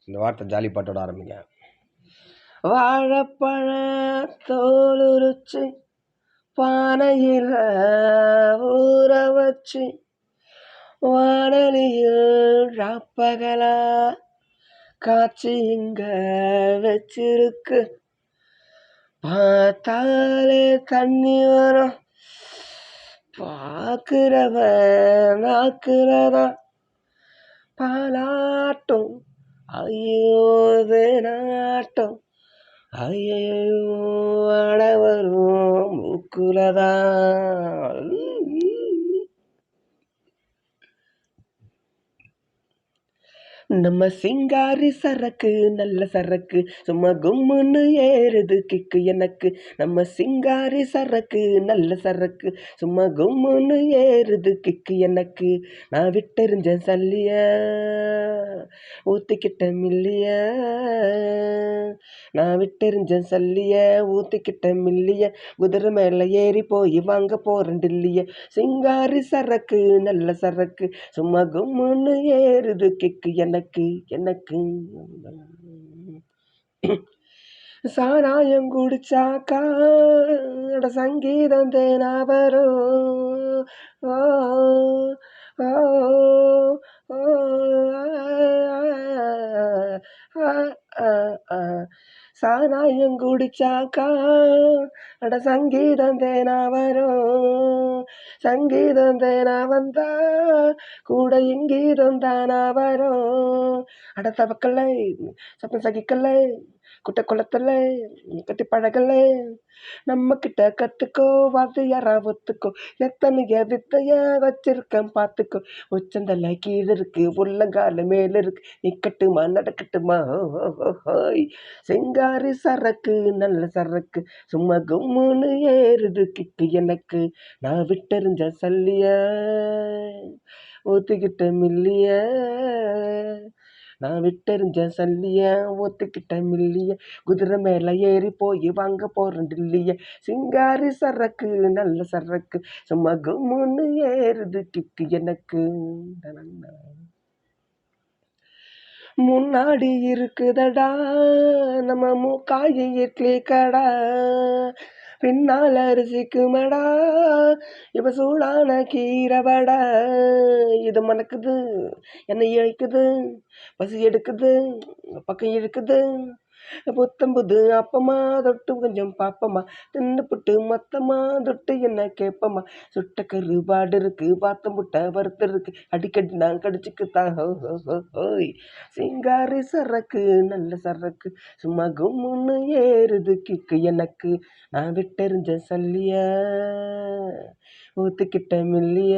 இந்த வார்த்தை ஜாலி பாட்டோட ஆரம்பிங்க. வாழைப்பழ தோலுரிச்சு பானையில் ஊற வச்சு வானலியில் ராப்பகலா காய்ச்சி இங்க வச்சிருக்கு. பார்த்தாலே தண்ணி வரும், பார்க்கிறவன் நாக்குறதா பாலாட்டும். ஐயோ நாட்டம், ஐயோ அட வரும் மூக்குலதான். நம்ம சிங்காரி சரக்கு நல்ல சரக்கு, சும்மா கும்முன்னு ஏறுது கிக்கு எனக்கு. நம்ம சிங்காரி சரக்கு நல்ல சரக்கு, சும்மா கும்முன்னு ஏறுது கிக்கு எனக்கு. நான் விட்டெறிஞ்சேன் சல்லிய ஊத்திக்கிட்ட மில்லிய, நான் விட்டெறிஞ்சேன் சல்லிய ஊத்திக்கிட்ட மில்லிய. குதிரை மேல ஏறி போய் வாங்க போறேன் டில்லிய. சிங்காரி சரக்கு நல்ல சரக்கு, சும்மா கும்முன்னு ஏறுது கிக்கு எனக்கு எனக்கு. சாராயம் குடிச்சாக்கா சங்கீதம் தேனா வரும். ஓ ஓ சாராயம் குடிச்சாக்கா அட சங்கீதம் தேனா வரும். சங்கீதம் தேனா வந்தா கூட இங்கீதம் தானா வரும். அட தவக்கலை சப்பம் சகிக்கலை குட்ட குளத்துல கட்டி பழகலை, நம்ம கிட்ட கத்துக்கோ வாத்தியாரா ஒத்துக்கோ. எத்தனைய வித்தைய வச்சிருக்கேன் பார்த்துக்கோ. உச்சந்தலை கீழே இருக்கு, உள்ளங்கால மேல இருக்கு, நிக்கட்டுமா நடக்கட்டுமா. ஹோய் சிங்காரி சரக்கு நல்ல சரக்கு, சும்மா கும்முன்னு ஏறுது கிக்கு எனக்கு. நான் விட்டெறிஞ்ச சல்லிய ஊத்திக்கிட்ட மில்லிய, நான் விட்டெறிஞ்ச சல்லிய ஊத்திக்கிட்ட மில்லிய. குதிரை மேல ஏறி போய் வாங்க போறேன் டில்லிய. சிங்காரி சரக்கு நல்ல சரக்கு, சும்மா கும்முன்னு ஏறுது கிக்கு எனக்கு. முன்னாடி இருக்குதடா நம்ம மூக்காயி இட்லி கடா, பின்னால் அரிசிக்குமடா இப்ப சூடான கீரைவடா. இது மணக்குது என்னை இழைக்குது, பசி எடுக்குது பக்கம் இழுக்குது. புத்தம்புது அப்பமா தொட்டு கொஞ்சம் பாப்பமா, தின்னு புட்டு மொத்தமா தொட்டு என்ன கேப்பமா. சுட்ட கருவாடு இருக்கு, பாத்த முட்டை வறுத்து இருக்கு, அடிக்கடி நான் கடிச்சுக்குத்தான். ஹோய் சிங்காரி சரக்கு நல்ல சரக்கு, சும்மா கும்முன்னு ஏறுது கிக்கு எனக்கு. நான் விட்டெறிஞ்ச சல்லிய ஊத்திக்கிட்ட மில்லிய,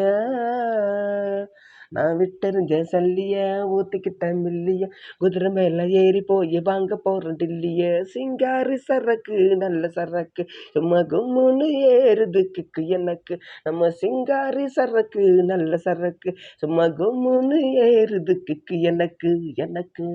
நான் விட்டெறிஞ்ச சல்லிய ஊத்திக்கிட்ட மில்லிய. குதிரை மேல ஏறி போய் வாங்க போறேன் டில்லிய. சிங்காரி சரக்கு நல்ல சரக்கு, சும்மா கும்முன்னு ஏறுது கிக்கு எனக்கு. நம்ம சிங்காரி சரக்கு நல்ல சரக்கு, சும்மா கும்முன்னு ஏறுது கிக்கு எனக்கு எனக்கு.